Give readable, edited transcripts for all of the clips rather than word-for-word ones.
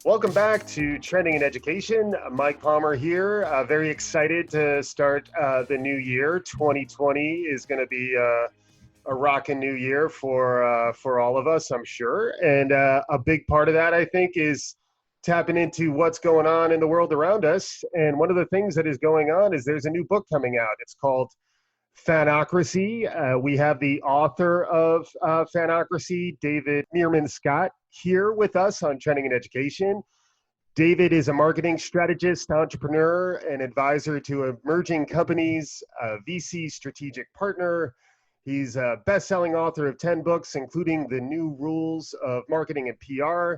Welcome back to Trending in Education. Mike Palmer here. Very excited to start the new year. 2020 is going to be a rockin' new year for all of us, I'm sure. And a big part of that, I think, is tapping into what's going on in the world around us. And one of the things that is going on is there's a new book coming out. It's called Fanocracy. We have the author of Fanocracy, David Meermam Scott, here with us on Trending in Education. David is a marketing strategist, entrepreneur, and advisor to emerging companies, a VC strategic partner. He's a best-selling author of 10 books, including The New Rules of Marketing and PR.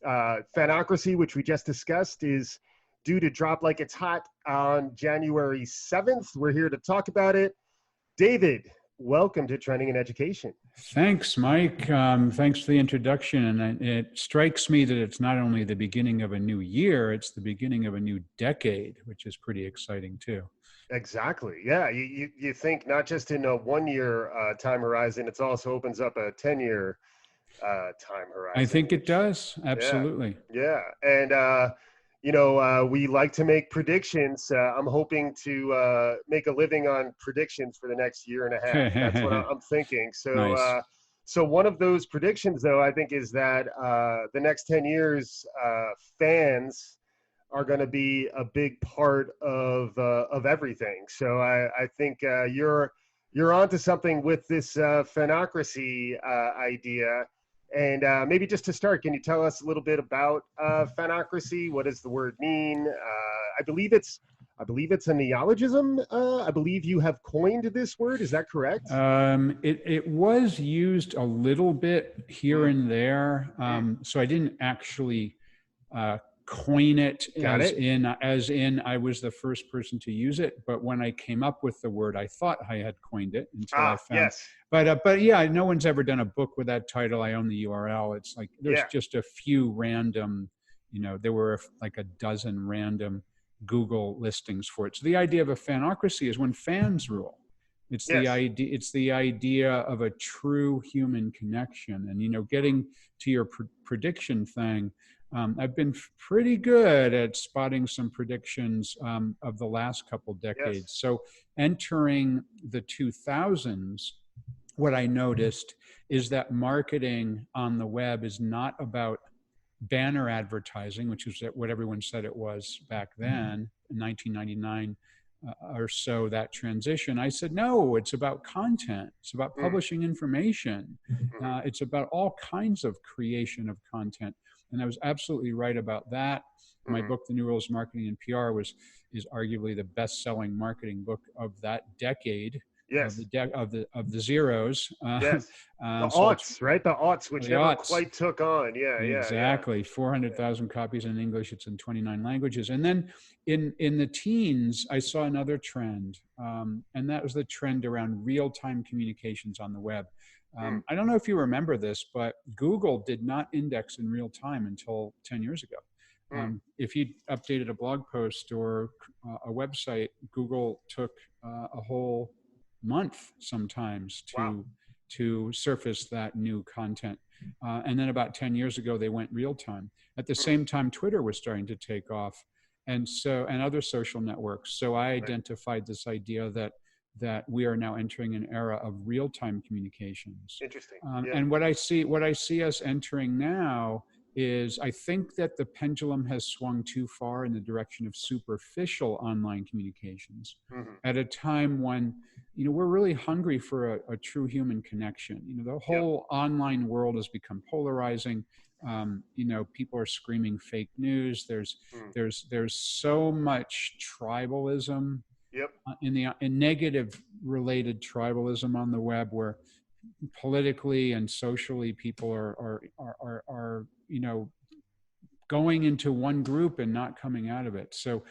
Fanocracy, which we just discussed, is due to drop like it's hot on January 7th. We're here to talk about it. David, welcome to Trending in Education. Thanks, Mike. Thanks for the introduction. And it strikes me that it's not only the beginning of a new year, it's the beginning of a new decade, which is pretty exciting too. Exactly. Yeah. You think not just in a 1 year time horizon, it also opens up a 10-year time horizon. I think it does. Absolutely. Yeah. And, we like to make predictions. I'm hoping to make a living on predictions for the next year and a half. That's what I'm thinking. So, Nice. So one of those predictions, though, I think is that the next 10 years, fans are going to be a big part of everything. So I think you're onto something with this Fanocracy idea. And maybe just to start, can you tell us a little bit about Fanocracy? What does the word mean? I believe it's a neologism. I believe you have coined this word. Is that correct? It was used a little bit here and there. So I didn't actually coin it as in I was the first person to use it. But when I came up with the word, I thought I had coined it until I found. Yes. But yeah, no one's ever done a book with that title. I own the URL. It's like there's just a few random, there were like a dozen random Google listings for it. So the idea of a fanocracy is when fans rule. It's the idea. It's the idea of a true human connection. And getting to your prediction thing. I've been pretty good at spotting some predictions of the last couple decades. Yes. So entering the 2000s, what I noticed is that marketing on the web is not about banner advertising, which is what everyone said it was back then, in 1999 or so, that transition. I said, no, it's about content. It's about publishing information. It's about all kinds of creation of content. And I was absolutely right about that. My book, The New Rules of Marketing and PR, is arguably the best-selling marketing book of that decade. Yes. Of the zeros. Yes. The aughts, right? The aughts, which never quite took on. Yeah. Exactly. Yeah. 400,000 copies in English. It's in 29 languages. And then in the teens, I saw another trend. And that was the trend around real-time communications on the web. I don't know if you remember this, but Google did not index in real time until 10 years ago. If you updated a blog post or a website, Google took a whole month sometimes to surface that new content. And then about 10 years ago, they went real time. At the same time, Twitter was starting to take off, and other social networks. So I identified this idea that we are now entering an era of real-time communications. Interesting. And what I see us entering now is, I think that the pendulum has swung too far in the direction of superficial online communications at a time when we're really hungry for a true human connection. The whole online world has become polarizing. People are screaming fake news. There's so much tribalism. In negative related tribalism on the web, where politically and socially people are going into one group and not coming out of it. So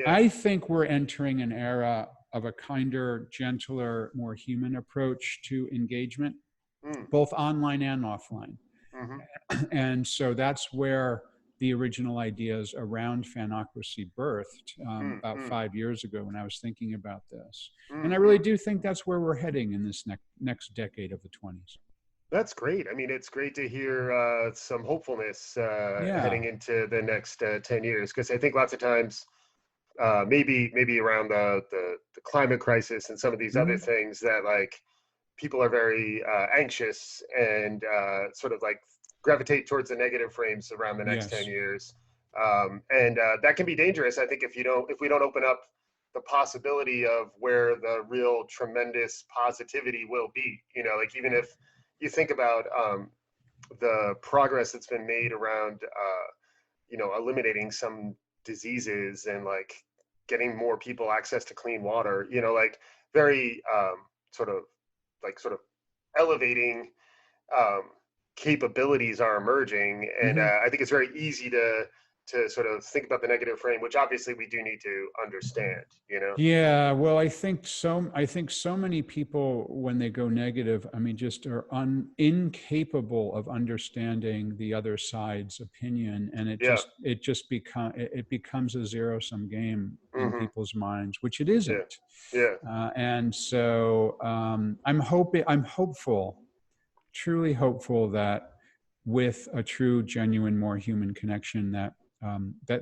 I think we're entering an era of a kinder, gentler, more human approach to engagement, both online and offline. And so that's where the original ideas around Fanocracy birthed about 5 years ago when I was thinking about this. And I really do think that's where we're heading in this next decade of the 20s. That's great. I mean, it's great to hear some hopefulness Yeah. heading into the next 10 years, because I think lots of times, maybe around the climate crisis and some of these other Hmm. things, that like people are very anxious and sort of like gravitate towards the negative frames around the next 10 Yes. years. And that can be dangerous, I think, if we don't open up the possibility of where the real tremendous positivity will be. Like, even if you think about the progress that's been made around eliminating some diseases and like getting more people access to clean water, like very sort of elevating um, capabilities are emerging. And Hmm. I think it's very easy to sort of think about the negative frame, which obviously we do need to understand. Yeah, well, I think so many people, when they go negative, I mean, just are incapable of understanding the other side's opinion, and Yeah. it becomes a zero sum game in Hmm. people's minds, which it Yeah. isn't. Yeah. And so I'm hopeful, truly hopeful, that with a true, genuine, more human connection, that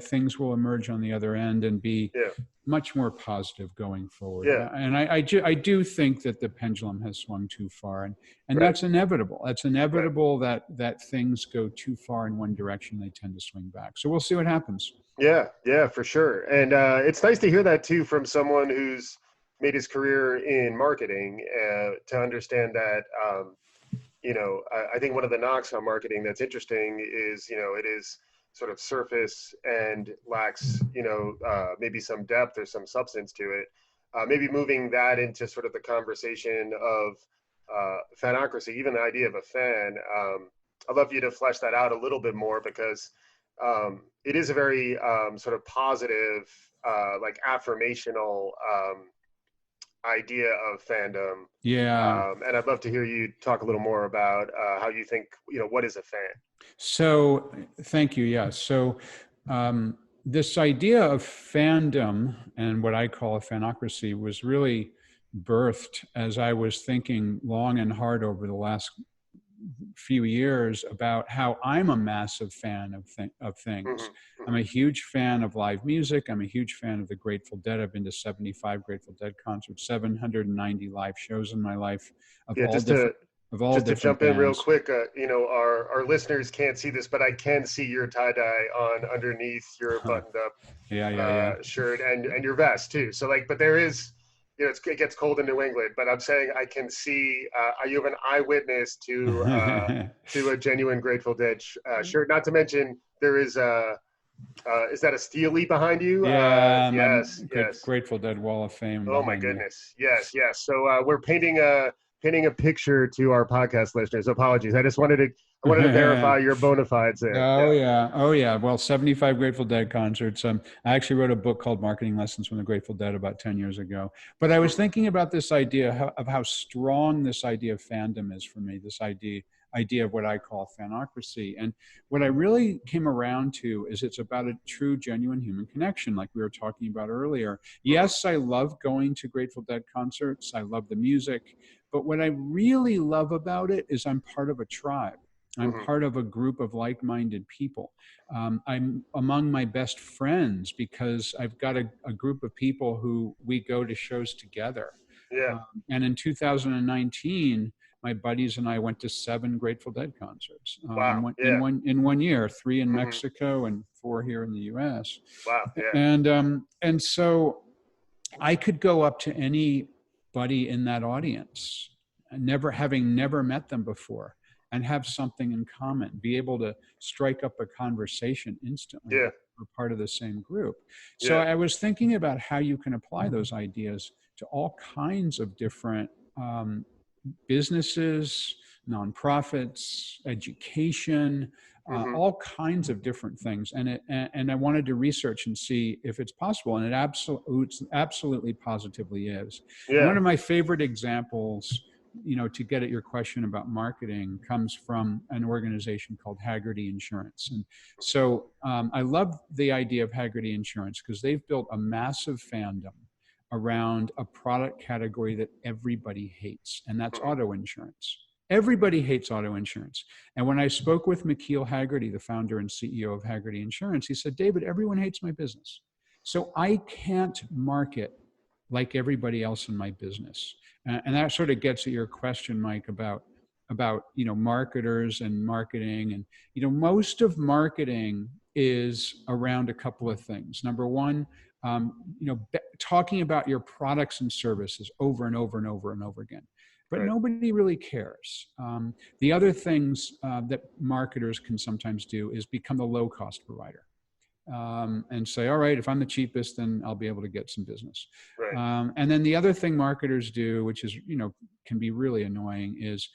things will emerge on the other end and be Yeah. much more positive going forward. Yeah. And I do think that the pendulum has swung too far, and Right. that's inevitable. That's Right. inevitable, that things go too far in one direction, they tend to swing back. So we'll see what happens. Yeah, yeah, for sure. And it's nice to hear that too from someone who's made his career in marketing, to understand that. I think one of the knocks on marketing that's interesting is, it is sort of surface and lacks, maybe some depth or some substance to it. Maybe moving that into sort of the conversation of fanocracy, even the idea of a fan. I'd love you to flesh that out a little bit more, because it is a very sort of positive, like affirmational idea of fandom. Yeah. And I'd love to hear you talk a little more about how you think, what is a fan? So thank you. Yeah. So this idea of fandom and what I call a fanocracy was really birthed as I was thinking long and hard over the last few years about how I'm a massive fan of things. Hmm. I'm Hmm. a huge fan of live music. I'm a huge fan of the Grateful Dead. I've been to 75 Grateful Dead concerts, 790 live shows in my life of Yeah, all different just to different jump in real bands. quick, our listeners can't see this, but I can see your tie dye on underneath your buttoned up Yeah, yeah, yeah. shirt, and your vest too. So like, but there is, it gets cold in New England, but I'm saying I can see you have an eyewitness to a genuine Grateful Dead shirt. Not to mention there is that a Steely behind you? Yeah, my Yes, yes. Grateful Dead Wall of Fame Oh my behind me. goodness. Yes, yes. So we're painting a picture to our podcast listeners. Apologies. I wanted to verify your bona fides there. Oh Yeah. yeah, oh yeah. Well, 75 Grateful Dead concerts. I actually wrote a book called Marketing Lessons from the Grateful Dead about 10 years ago. But I was Hmm. thinking about this idea of how strong this idea of fandom is for me. This idea of what I call fanocracy. And what I really came around to is it's about a true, genuine human connection, like we were talking about earlier. Hmm. Yes, I love going to Grateful Dead concerts. I love the music. But what I really love about it is I'm part of a tribe. I'm Hmm. part of a group of like minded people. I'm among my best friends because I've got a group of people who we go to shows together. Yeah. And in 2019, my buddies and I went to 7 Grateful Dead concerts Wow. Yeah. in 1 year, 3 in Hmm. Mexico and 4 here in the U.S. Wow. Yeah. And so I could go up to anybody in that audience, never met them before, and have something in common, be able to strike up a conversation instantly Yeah. because we're part of the same group. So Yeah. I was thinking about how you can apply those ideas to all kinds of different businesses, nonprofits, education, Hmm. all kinds of different things. And I wanted to research and see if it's possible, and it absolutely positively is. And Yeah. one of my favorite examples, to get at your question about marketing, comes from an organization called Haggerty Insurance. And so I love the idea of Haggerty Insurance because they've built a massive fandom around a product category that everybody hates, and that's Hmm. auto insurance. Everybody hates auto insurance. And when I spoke with McKeel Haggerty, the founder and CEO of Haggerty Insurance, he said, David, everyone hates my business. So I can't market like everybody else in my business. And that sort of gets at your question, Mike, about marketers and marketing. And most of marketing is around a couple of things. Number one, talking about your products and services over and over and over and over again. But Right. nobody really cares. The other things that marketers can sometimes do is become the low-cost provider. And say, all right, if I'm the cheapest, then I'll be able to get some business. Right. And then the other thing marketers do, which is, can be really annoying, is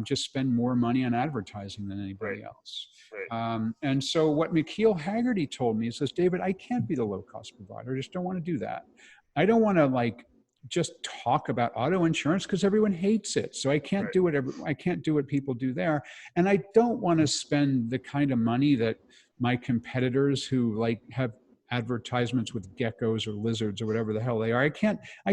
just spend more money on advertising than anybody Right. else. Right. And so what McKeel Haggerty told me, he says, David, I can't be the low cost provider. I just don't want to do that. I don't want to just talk about auto insurance because everyone hates it. So I can't do what people do there. And I don't want to spend the kind of money that my competitors who have advertisements with geckos or lizards or whatever the hell they are. I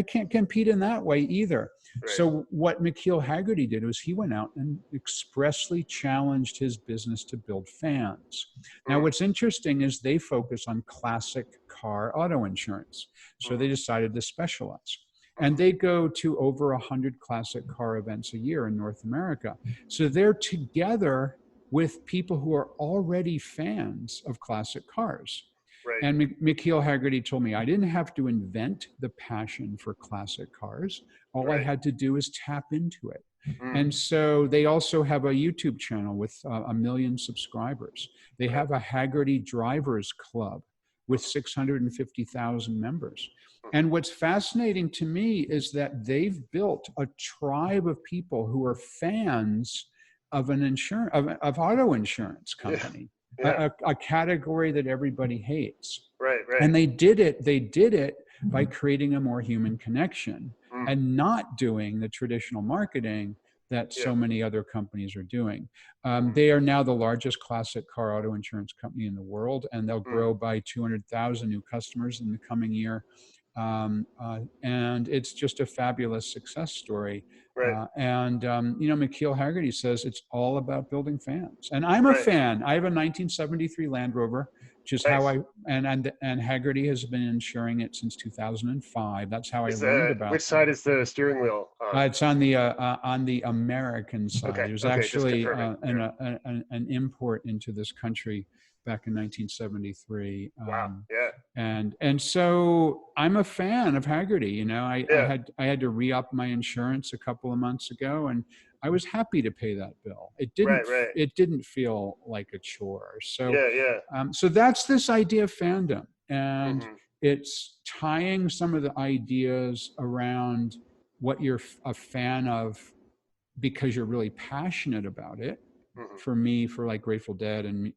can't compete in that way either. Right. So what McKeel Haggerty did was he went out and expressly challenged his business to build fans. Now, what's interesting is they focus on classic car auto insurance. So they decided to specialize. And they go to over 100 classic car events a year in North America. So they're together with people who are already fans of classic cars. Right. And McKeel Haggerty told me I didn't have to invent the passion for classic cars. All I had to do is tap into it. And so they also have a YouTube channel with 1 million subscribers. They have a Haggerty Drivers Club with 650,000 members. And what's fascinating to me is that they've built a tribe of people who are fans of an auto insurance company, a category that everybody hates. Right. And they did it by creating a more human connection and not doing the traditional marketing that so many other companies are doing. They are now the largest classic car auto insurance company in the world, and they'll grow by 200,000 new customers in the coming year. And it's just a fabulous success story. Right. McKeel Haggerty says it's all about building fans. And I'm a fan. I have a 1973 Land Rover, which is how and Haggerty has been insuring it since 2005. That's how I learned about it. Which side is the steering wheel on? It's on the American side. Okay. It was actually an import into this country back in 1973. Wow. And so I'm a fan of Haggerty. I had to re-up my insurance a couple of months ago, and I was happy to pay that bill. It didn't feel like a chore. So so that's this idea of fandom, and it's tying some of the ideas around what you're a fan of because you're really passionate about it. For me, for Grateful Dead and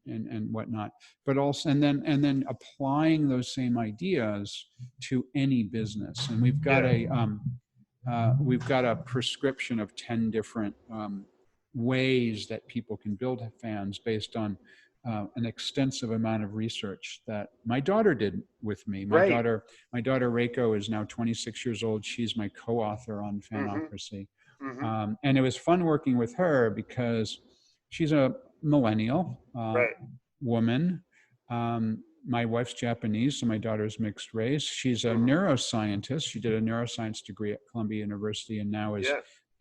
whatnot, but also and then applying those same ideas to any business. And we've got a prescription of 10 different ways that people can build fans based on an extensive amount of research that my daughter did with me. My daughter Reiko is now 26 years old. She's my co-author on Fanocracy. And it was fun working with her because she's a millennial woman. My wife's Japanese, so my daughter's mixed race. She's a neuroscientist. She did a neuroscience degree at Columbia University and now is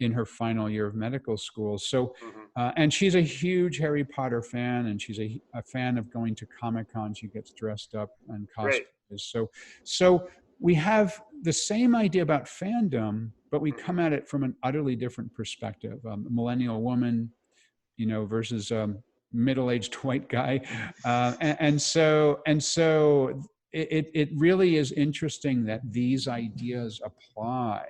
in her final year of medical school. So, and she's a huge Harry Potter fan, and she's a fan of going to Comic-Con. She gets dressed up and cosplays. So we have the same idea about fandom, but we come at it from an utterly different perspective. A millennial woman, versus middle-aged white guy. And so it really is interesting that these ideas apply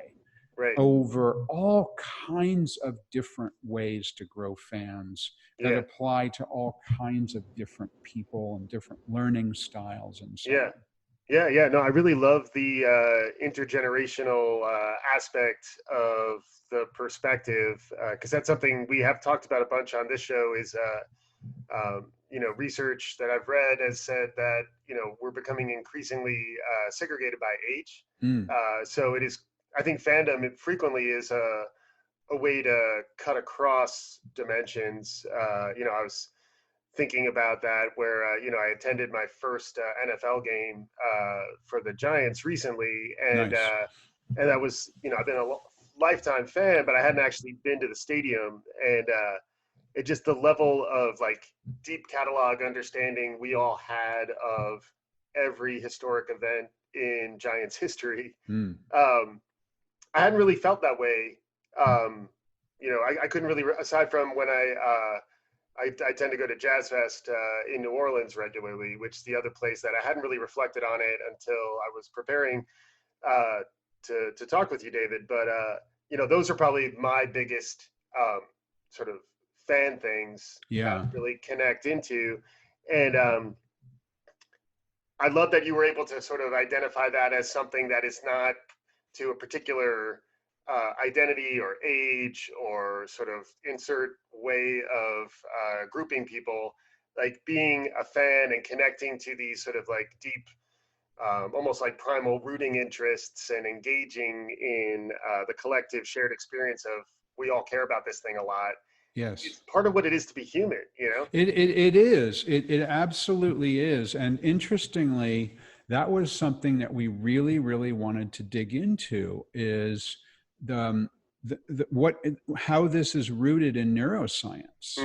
over all kinds of different ways to grow fans that apply to all kinds of different people and different learning styles and so on. No, I really love the intergenerational aspect of the perspective, because that's something we have talked about a bunch on this show is, research that I've read has said that, we're becoming increasingly segregated by age. So it is, I think fandom frequently is a way to cut across dimensions. I was thinking about that where, I attended my first NFL game for the Giants recently. Nice. And that was, I've been a lifetime fan, but I hadn't actually been to the stadium. And it just the level of like deep catalog understanding we all had of every historic event in Giants history. Mm. I hadn't really felt that way. I couldn't really, aside from when I tend to go to Jazz Fest in New Orleans regularly, which is the other place that I hadn't really reflected on it until I was preparing to talk with you, David. But those are probably my biggest sort of fan things Yeah. really connect into. And I love that you were able to sort of identify that as something that is not to a particular identity or age or sort of insert way of grouping people, like being a fan and connecting to these sort of like deep, almost like primal rooting interests and engaging in the collective shared experience of we all care about this thing a lot. Yes. It's part of what it is to be human, It is. It absolutely is. And interestingly, that was something that we really, really wanted to dig into is how this is rooted in neuroscience.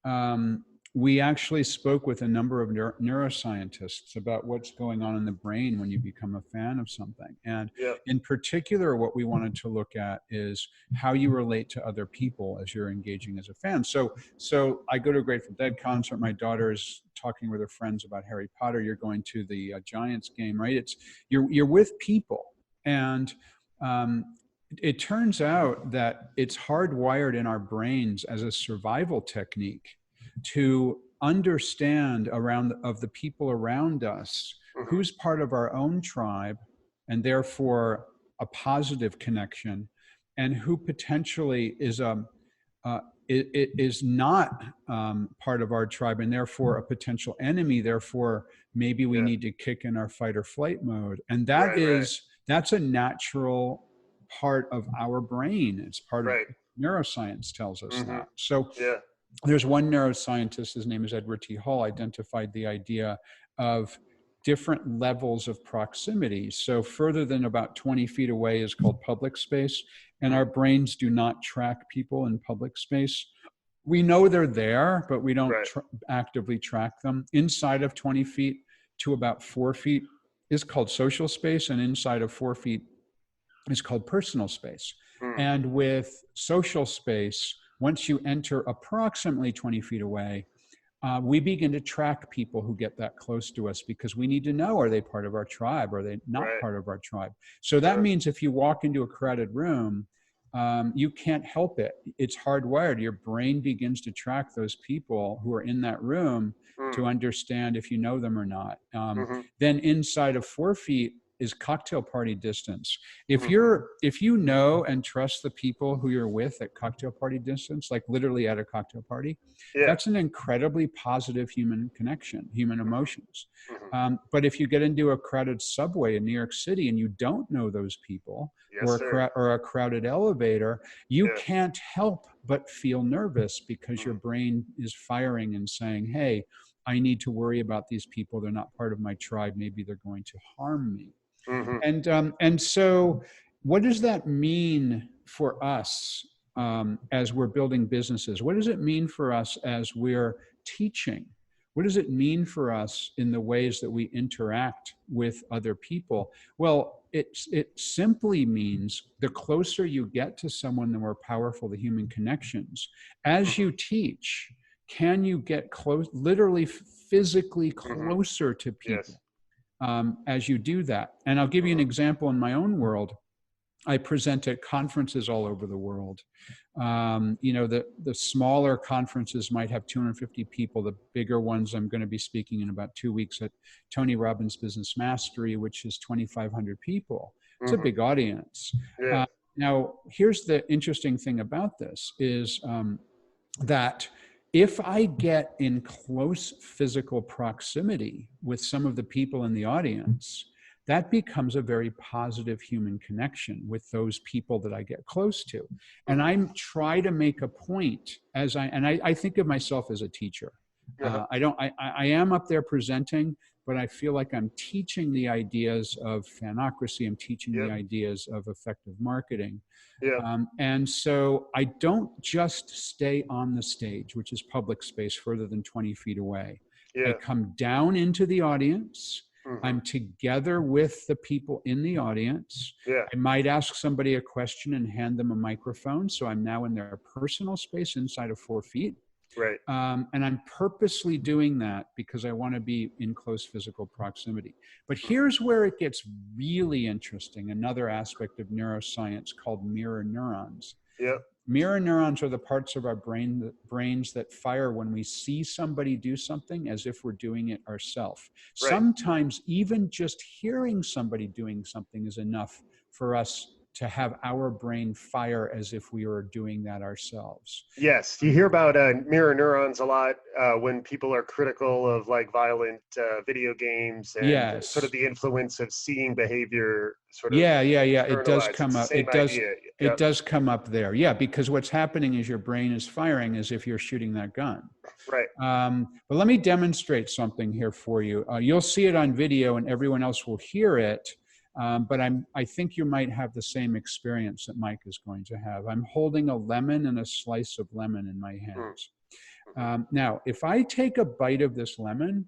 Mm-hmm. We actually spoke with a number of neuroscientists about what's going on in the brain when you become a fan of something. And in particular, what we wanted to look at is how you relate to other people as you're engaging as a fan. So I go to a Grateful Dead concert. My daughter is talking with her friends about Harry Potter. You're going to the Giants game, right? You're with people. And it turns out that it's hardwired in our brains as a survival technique to understand of the people around us who's part of our own tribe and therefore a positive connection, and who potentially is not part of our tribe and therefore a potential enemy. Therefore, maybe we need to kick in our fight or flight mode, and that's a natural part of our brain. It's part of neuroscience tells us that. So there's one neuroscientist, his name is Edward T. Hall, identified the idea of different levels of proximity. So further than about 20 feet away is called public space, and our brains do not track people in public space. We know they're there, but we don't actively track them. Inside of 20 feet to about 4 feet is called social space, and inside of 4 feet is called personal space. And with social space, once you enter approximately 20 feet away, we begin to track people who get that close to us because we need to know, are they part of our tribe? Are they not part of our tribe? So that means if you walk into a crowded room, you can't help it. It's hardwired. Your brain begins to track those people who are in that room to understand if you know them or not. Then inside of 4 feet is cocktail party distance. If you know and trust the people who you're with at cocktail party distance, like literally at a cocktail party, that's an incredibly positive human connection, human emotions. But if you get into a crowded subway in New York City and you don't know those people, or a crowded elevator, you can't help but feel nervous because your brain is firing and saying, hey, I need to worry about these people. They're not part of my tribe. Maybe they're going to harm me. And so what does that mean for us as we're building businesses? What does it mean for us as we're teaching? What does it mean for us in the ways that we interact with other people? Well, it simply means the closer you get to someone, the more powerful the human connections. As you teach, can you get close, literally physically closer to people? As you do that. And I'll give you an example in my own world. I present at conferences all over the world. The smaller conferences might have 250 people. The bigger ones, I'm going to be speaking in about 2 weeks at Tony Robbins Business Mastery, which is 2,500 people. It's a big audience. Now, here's the interesting thing about this is that if I get in close physical proximity with some of the people in the audience, that becomes a very positive human connection with those people that I get close to. And I try to make a point I think of myself as a teacher. I am up there presenting, but I feel like I'm teaching the ideas of Fanocracy. I'm teaching the ideas of effective marketing. And so I don't just stay on the stage, which is public space further than 20 feet away. I come down into the audience. I'm together with the people in the audience. I might ask somebody a question and hand them a microphone. So I'm now in their personal space inside of 4 feet. Right. And I'm purposely doing that because I want to be in close physical proximity. But here's where it gets really interesting. Another aspect of neuroscience called mirror neurons. Mirror neurons are the parts of our brains that fire when we see somebody do something as if we're doing it ourselves. Sometimes even just hearing somebody doing something is enough for us to have our brain fire as if we were doing that ourselves. Yes, you hear about mirror neurons a lot when people are critical of like violent video games and sort of the influence of seeing behavior. Sort of it does come up. It does come up there. Yeah, because what's happening is your brain is firing as if you're shooting that gun. Right. But let me demonstrate something here for you. You'll see it on video, and everyone else will hear it. But I think you might have the same experience that Mike is going to have. I'm holding a lemon and a slice of lemon in my hands. Now, if I take a bite of this lemon,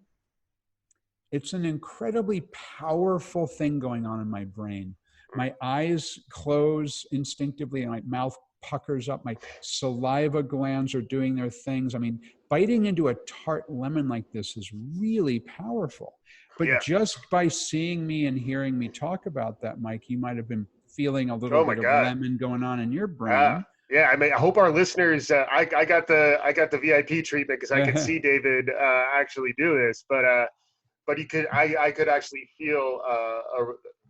it's an incredibly powerful thing going on in my brain. My eyes close instinctively and my mouth puckers up. My saliva glands are doing their things. I mean, biting into a tart lemon like this is really powerful. But just by seeing me and hearing me talk about that, Mike, you might have been feeling a little bit of lemon going on in your brain. I mean, I hope our listeners. I got the VIP treatment because I could see David actually do this, but you could. I could actually feel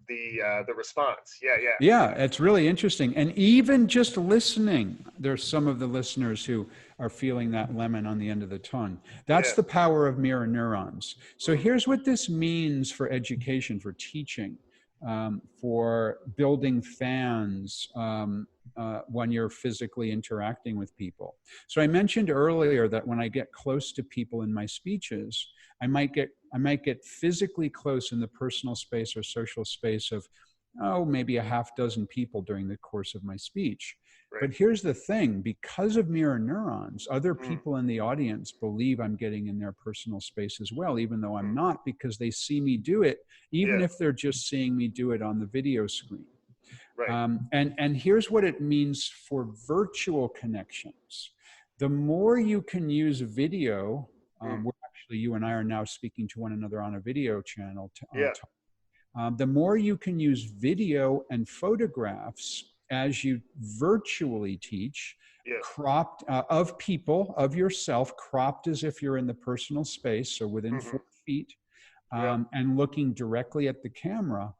the response. Yeah, it's really interesting. And even just listening, there's some of the listeners who are feeling that lemon on the end of the tongue. That's the power of mirror neurons. So here's what this means for education, for teaching, for building fans when you're physically interacting with people. So I mentioned earlier that when I get close to people in my speeches, I might get physically close in the personal space or social space of, maybe a half dozen people during the course of my speech. But here's the thing, because of mirror neurons, other people in the audience believe I'm getting in their personal space as well, even though I'm not, because they see me do it, even if they're just seeing me do it on the video screen. And here's what it means for virtual connections. The more you can use video, where actually you and I are now speaking to one another on a video channel, the more you can use video and photographs as you virtually teach, cropped of people, of yourself, cropped as if you're in the personal space, so within 4 feet, and looking directly at the camera,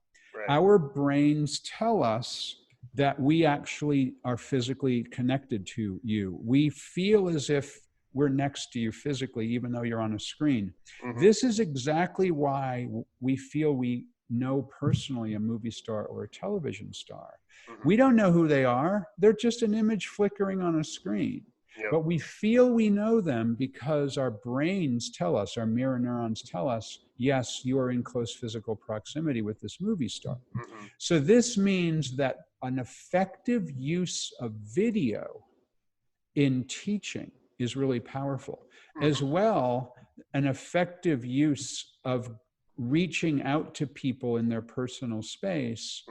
our brains tell us that we actually are physically connected to you. We feel as if we're next to you physically, even though you're on a screen. This is exactly why we feel we know personally a movie star or a television star. We don't know who they are. They're just an image flickering on a screen. But we feel we know them because our brains tell us, our mirror neurons tell us, yes, you are in close physical proximity with this movie star. So this means that an effective use of video in teaching is really powerful. As well, an effective use of reaching out to people in their personal space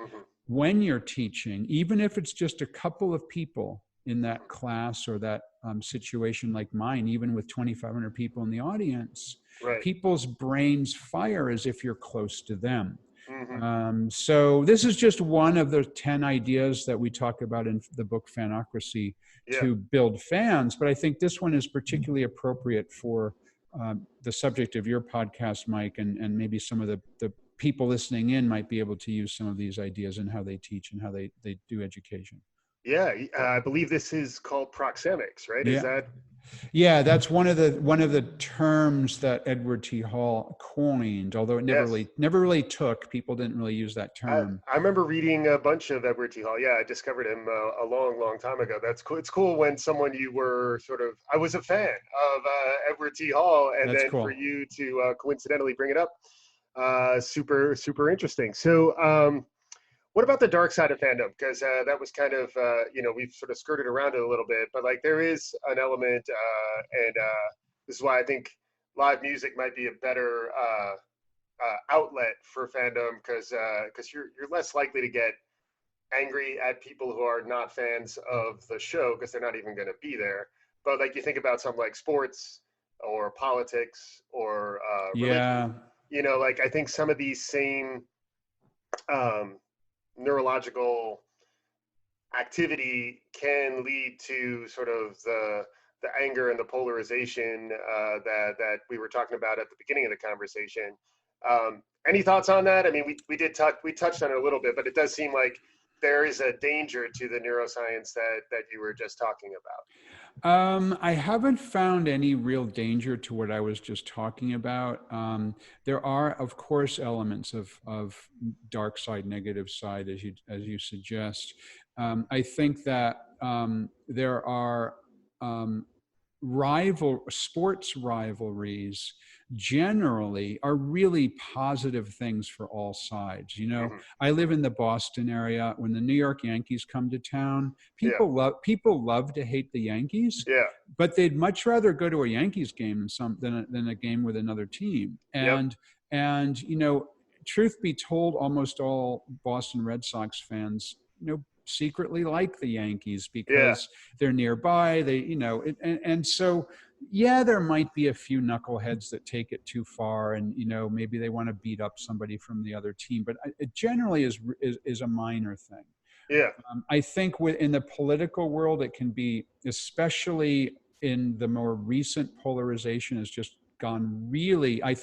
when you're teaching, even if it's just a couple of people in that class or that situation like mine, even with 2,500 people in the audience, people's brains fire as if you're close to them. So this is just one of the 10 ideas that we talk about in the book Fanocracy to build fans. But I think this one is particularly appropriate for the subject of your podcast, Mike, and maybe some of the people listening in might be able to use some of these ideas in how they teach and how they do education. I believe this is called proxemics, right? Is that? Yeah, that's one of the terms that Edward T. Hall coined, although it Yes. never really took. People didn't really use that term. I remember reading a bunch of Edward T. Hall. Yeah, I discovered him a long, long time ago. That's cool. It's cool when someone you were sort of, I was a fan of Edward T. Hall, and That's then for cool. you to coincidentally bring it up, super, super interesting. So, what about the dark side of fandom? Because that was kind of, we've sort of skirted around it a little bit, but like there is an element, and this is why I think live music might be a better outlet for fandom because you're less likely to get angry at people who are not fans of the show because they're not even going to be there. But like you think about something like sports or politics or religion, Yeah. like I think some of these same um, neurological activity can lead to sort of the anger and the polarization that we were talking about at the beginning of the conversation. Any thoughts on that? I mean, we touched on it a little bit, but it does seem like there is a danger to the neuroscience that you were just talking about. I haven't found any real danger to what I was just talking about. There are, of course, elements of dark side, negative side, as you suggest. I think that there are sports rivalries generally are really positive things for all sides. Hmm. I live Hmm. in the Boston area. When the New York Yankees come to town, Yeah, people love to hate the Yankees, yeah, but they'd much rather go to a Yankees game than a game with another team. yep, And truth be told, almost all Boston Red Sox fans secretly like the Yankees yeah, because they're nearby. And so yeah, there might be a few knuckleheads that take it too far, and maybe they want to beat up somebody from the other team, but it generally is a minor thing. yeah. I think in the political world, it can be, especially in the more recent polarization, has just gone really. I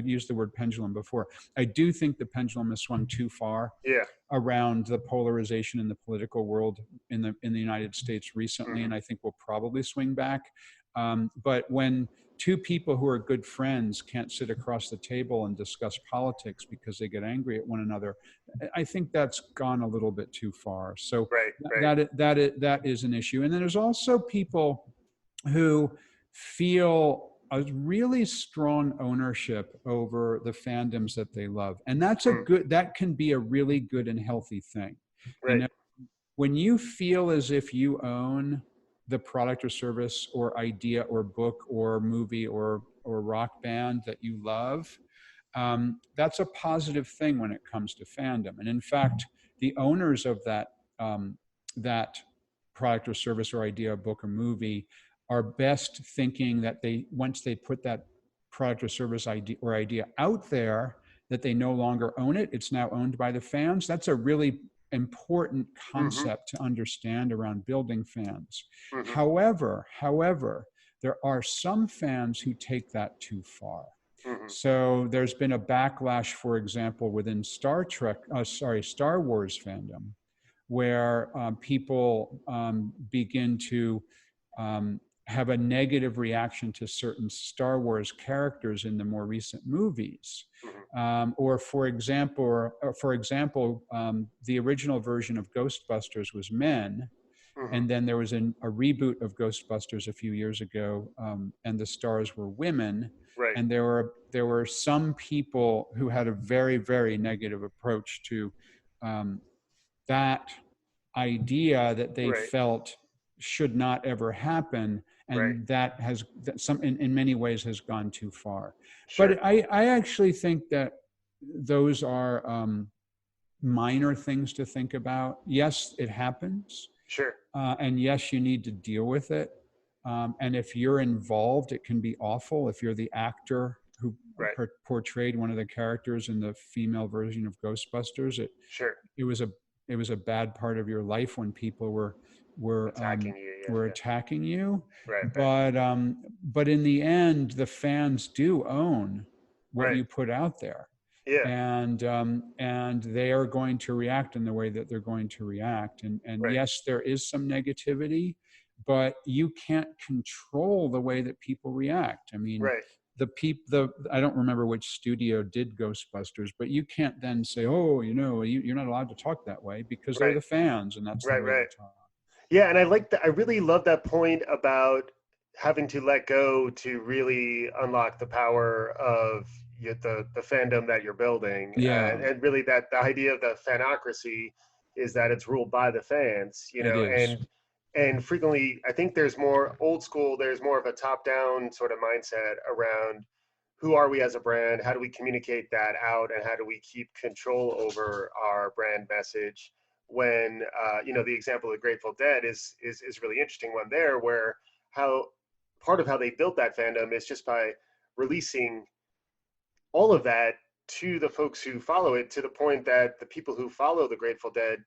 used the word pendulum before. I do think the pendulum has swung too far Yeah. around the polarization in the political world in the United States recently, Hmm. and I think we'll probably swing back. But when two people who are good friends can't sit across the table and discuss politics because they get angry at one another, I think that's gone a little bit too far. So Right, right. that is an issue. And then there's also people who feel a really strong ownership over the fandoms that they love, and Mm, that can be a really good and healthy thing. you right. know when you feel as if you own the product or service or idea or book or movie or rock band that you love, that's a positive thing when it comes to fandom. And in fact, the owners of that product or service or idea, book or movie, are best thinking that once they put that product or service idea out there, that they no longer own it. It's now owned by the fans. That's a really important Hmm. concept to understand around building fans. Hmm. However, there are some fans who take that too far. Hmm. So there's been a backlash, for example, within Star Wars fandom, where people begin to have a negative reaction to certain Star Wars characters in the more recent movies. Hmm. Or for example, the original version of Ghostbusters was men, Hmm. and then there was a reboot of Ghostbusters a few years ago, and the stars were women. Right. And there were some people who had a very, very negative approach to um, that idea, that they Right. felt should not ever happen, Right. and in many ways has gone too far. Sure. But I actually think that those are minor things to think about. Yes, it happens. Sure. And yes, you need to deal with it. And if you're involved, it can be awful. If you're the actor who Right. portrayed one of the characters in the female version of Ghostbusters, Sure. it was a it was a bad part of your life when people were Attacking you. Yeah. were Yeah. attacking you. Right. Right. But in the end, the fans do own what Right. you put out there, Yeah. and they are going to react in the way that they're going to react. And Right. yes, there is some negativity, but you can't control the way that people react. I mean, Right. I don't remember which studio did Ghostbusters, but you can't then say, oh, you're not allowed to talk that way, because they're Right. the fans and that's the Right. way they Right. talk. Yeah, and I like that. I really love that point about having to let go to really unlock the power of the fandom that you're building, Yeah, and really that the idea of the fanocracy is that it's ruled by the fans, it is. and frequently I think there's more old school. There's more of a top down sort of mindset around who are we as a brand, how do we communicate that out, and how do we keep control over our brand message. When the example of the Grateful Dead is really interesting one there, where how part of how they built that fandom is just by releasing all of that to the folks who follow it, to the point that the people who follow the Grateful Dead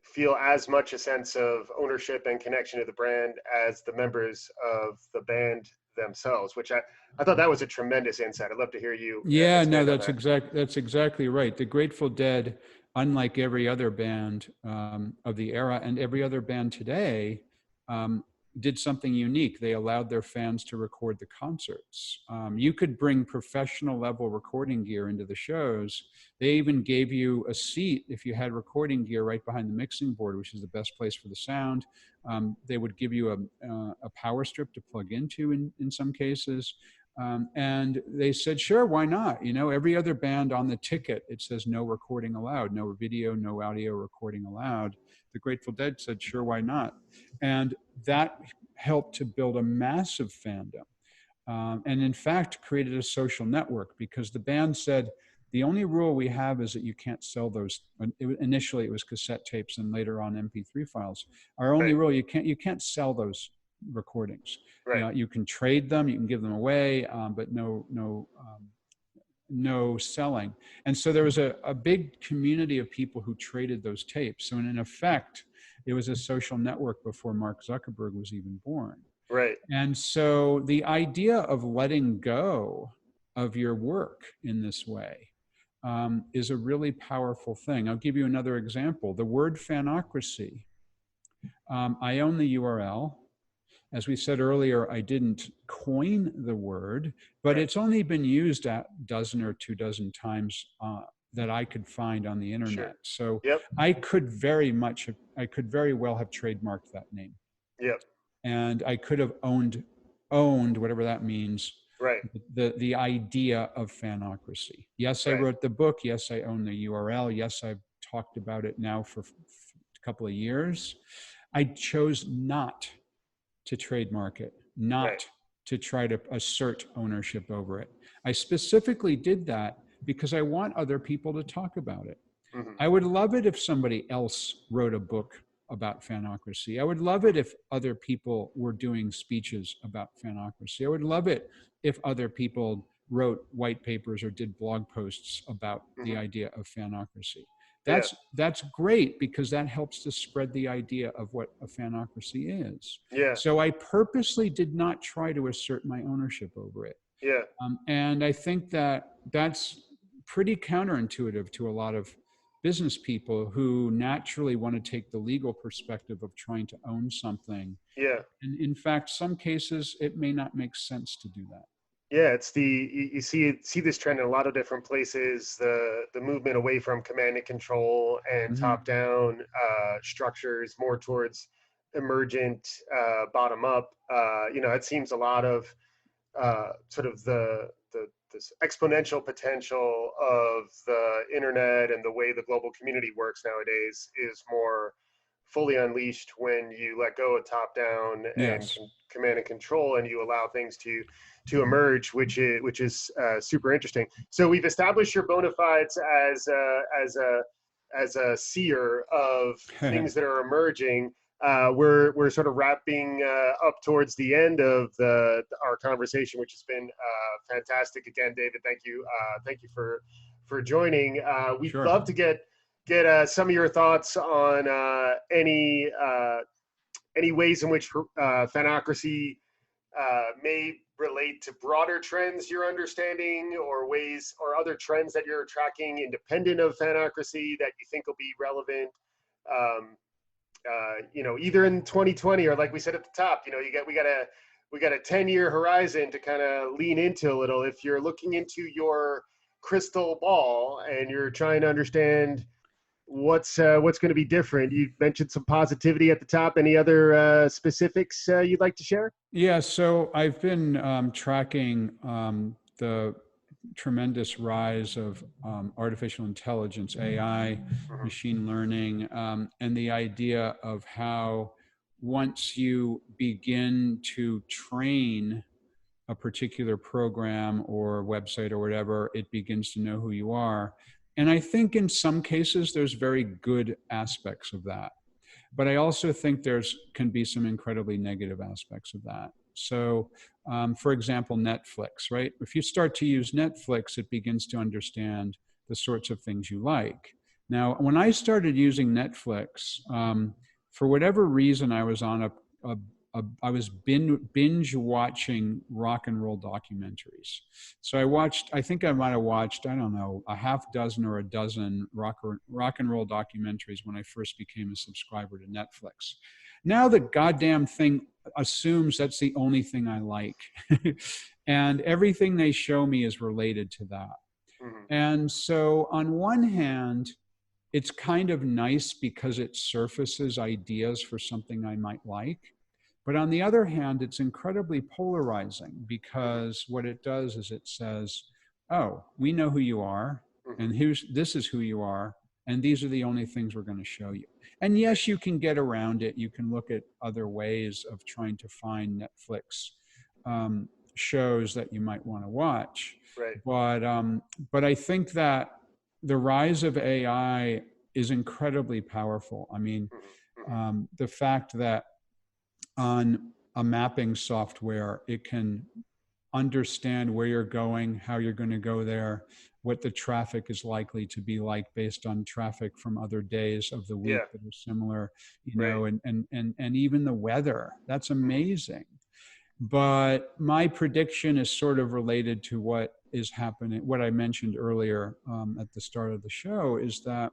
feel as much a sense of ownership and connection to the brand as the members of the band themselves, which I thought that was a tremendous insight. I'd love to hear you Yeah, no, expand on that. that's exactly right. The Grateful Dead, unlike every other band of the era and every other band today, um, did something unique. They allowed their fans to record the concerts. You could bring professional level recording gear into the shows. They even gave you a seat if you had recording gear right behind the mixing board, which is the best place for the sound. They would give you a power strip to plug into in some cases. And they said, sure, why not? Every other band on the ticket, it says no recording allowed, no video, no audio recording allowed. The Grateful Dead said, sure, why not? And that helped to build a massive fandom. And in fact, created a social network, because the band said, the only rule we have is that you can't sell those. Initially, it was cassette tapes and later on MP3 files. Our only Right. rule, you can't sell those recordings. Right. You can trade them, you can give them away, but no selling. And so there was a big community of people who traded those tapes. So in effect, it was a social network before Mark Zuckerberg was even born. Right. And so the idea of letting go of your work in this way is a really powerful thing. I'll give you another example. The word fanocracy. I own the URL. As we said earlier, I didn't coin the word, but Right. it's only been used a dozen or 2 dozen times that I could find on the Sure. internet. So Yep. I could very well have trademarked that name, Yep. and I could have owned whatever that means, Right. the idea of fanocracy. Yes, I Right. wrote the book. Yes, I own the URL. Yes, I've talked about it now for a couple of years. I chose not to trademark it, Right. not to try to assert ownership over it. I specifically did that because I want other people to talk about it. Mm-hmm. I would love it if somebody else wrote a book about fanocracy. I would love it if other people were doing speeches about fanocracy. I would love it if other people wrote white papers or did blog posts about the Mm-hmm. idea of fanocracy. Yeah. That's great, because that helps to spread the idea of what a fanocracy is. Yeah. So I purposely did not try to assert my ownership over it. Yeah. And I think that that's pretty counterintuitive to a lot of business people who naturally want to take the legal perspective of trying to own something. Yeah. And in fact, some cases, it may not make sense to do that. Yeah, it's you see this trend in a lot of different places. The movement away from command and control and Mm-hmm. top down structures, more towards emergent bottom up. It seems a lot of sort of the this exponential potential of the internet and the way the global community works nowadays is more fully unleashed when you let go of top down and Yes. command and control, and you allow things to emerge, which is super interesting. So we've established your bona fides as a seer of things that are emerging. We're sort of wrapping up towards the end of our conversation, which has been fantastic. Again, David, thank you for joining. We'd Sure. love to get some of your thoughts on any ways in which fanocracy may relate to broader trends you're understanding, or ways or other trends that you're tracking independent of fanocracy that you think will be relevant. Um, either in 2020 or like we said at the top, we got a 10-year horizon to kind of lean into a little. If you're looking into your crystal ball and you're trying to understand what's going to be different, you mentioned some positivity at the top. Any other specifics you'd like to share? Yeah, so I've been tracking the tremendous rise of artificial intelligence, AI, Mm-hmm. machine learning, and the idea of how once you begin to train a particular program or website or whatever, it begins to know who you are. And I think in some cases, there's very good aspects of that. But I also think there's can be some incredibly negative aspects of that. So, for example, Netflix, right? If you start to use Netflix, it begins to understand the sorts of things you like. Now, when I started using Netflix, for whatever reason, I was on I was binge watching rock and roll documentaries. So I think I might have watched, I don't know, a half dozen or a dozen rock and roll documentaries when I first became a subscriber to Netflix. Now the goddamn thing assumes that's the only thing I like. And everything they show me is related to that. Mm-hmm. And so on one hand, it's kind of nice because it surfaces ideas for something I might like. But on the other hand, it's incredibly polarizing because what it does is it says, oh, we know who you are, and this is who you are, and these are the only things we're going to show you. And yes, you can get around it. You can look at other ways of trying to find Netflix shows that you might want to watch. Right. But I think that the rise of AI is incredibly powerful. I mean, the fact that on a mapping software, it can understand where you're going, how you're going to go there, what the traffic is likely to be like based on traffic from other days of the week that are similar, and even the weather. That's amazing. But my prediction is sort of related to what is happening, what I mentioned earlier at the start of the show, is that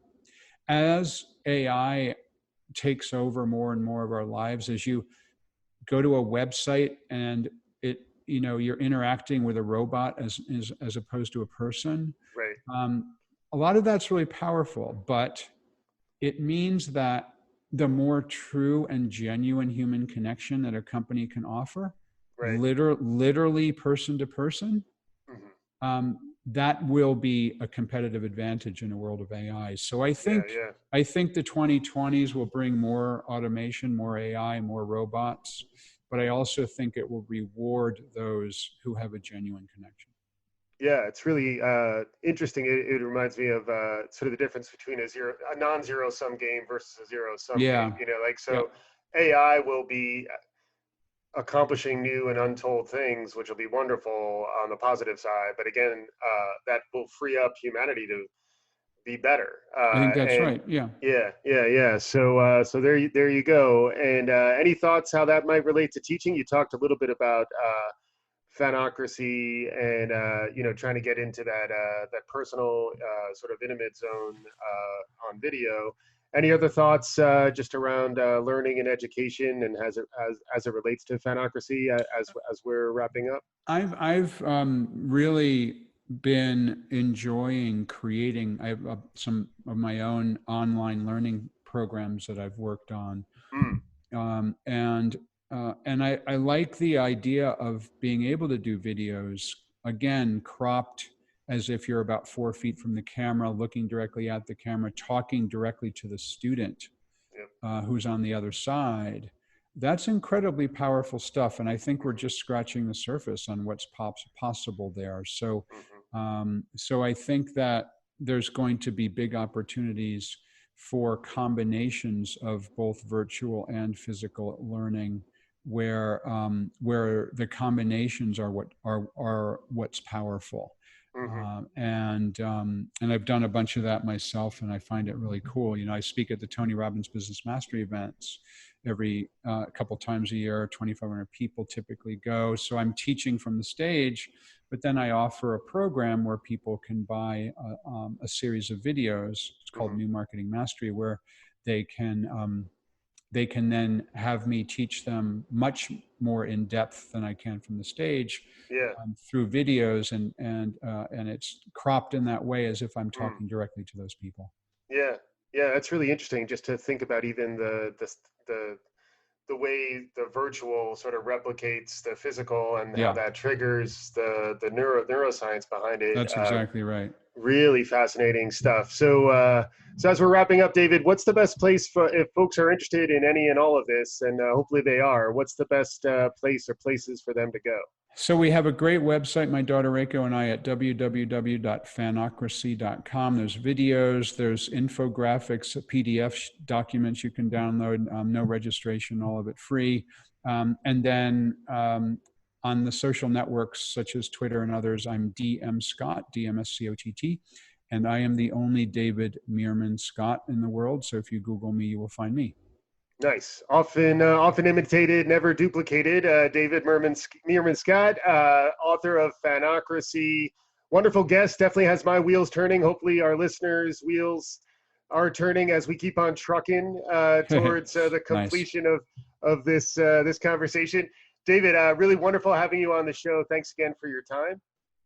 as AI takes over more and more of our lives, as you go to a website and you're interacting with a robot as opposed to a person. Right. A lot of that's really powerful, but it means that the more true and genuine human connection that a company can offer, Right. literally person to person, Mm-hmm. that will be a competitive advantage in a world of AI. So I think the 2020s will bring more automation, more AI, more robots, but I also think it will reward those who have a genuine connection. Yeah, it's really interesting. It reminds me of sort of the difference between a non-zero sum game versus a zero sum game. AI will be accomplishing new and untold things, which will be wonderful on the positive side. But again, that will free up humanity to be better. I think that's and right. Yeah. Yeah. So there you go. And any thoughts how that might relate to teaching? You talked a little bit about Fanocracy and trying to get into that personal sort of intimate zone on video. Any other thoughts just around learning and education and as it relates to Fanocracy as we're wrapping up? I've really been enjoying creating. I have some of my own online learning programs that I've worked on, and I like the idea of being able to do videos, again, cropped as if you're about 4 feet from the camera, looking directly at the camera, talking directly to the student who's on the other side. That's incredibly powerful stuff. And I think we're just scratching the surface on what's possible there. So, so I think that there's going to be big opportunities for combinations of both virtual and physical learning, where the combinations are what's powerful. And I've done a bunch of that myself, and I find it really cool. I speak at the Tony Robbins Business Mastery events every couple times a year. 2,500 people typically go. So I'm teaching from the stage, but then I offer a program where people can buy a series of videos. It's called New Marketing Mastery, where they can they can then have me teach them much more in depth than I can from the stage. Yeah. Through videos, and it's cropped in that way as if I'm Mm. talking directly to those people. Yeah. Yeah. That's really interesting, just to think about even the way the virtual sort of replicates the physical, and how Yeah, that triggers the neuroscience behind it. that's exactly right. Really fascinating stuff. So as we're wrapping up, David, what's the best place for, if folks are interested in any and all of this, and hopefully they are, what's the best place or places for them to go? So we have a great website, my daughter Reiko and I, at www.fanocracy.com. There's videos, there's infographics, PDF documents you can download, no registration, all of it free. And then on the social networks such as Twitter and others, I'm DM Scott, DMSCOTT, and I am the only David Meermam Scott in the world. So if you Google me, you will find me. Nice. Often imitated, never duplicated. David Meermam Scott, author of Fanocracy. Wonderful guest. Definitely has my wheels turning. Hopefully our listeners' wheels are turning as we keep on trucking towards the completion of this conversation. David, really wonderful having you on the show. Thanks again for your time.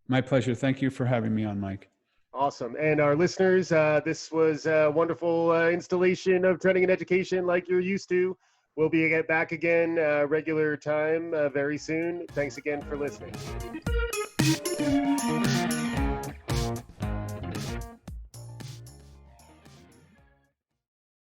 My pleasure. Thank you for having me on, Mike. Awesome. And our listeners, this was a wonderful installation of Trending in Education like you're used to. We'll be back again regular time very soon. Thanks again for listening.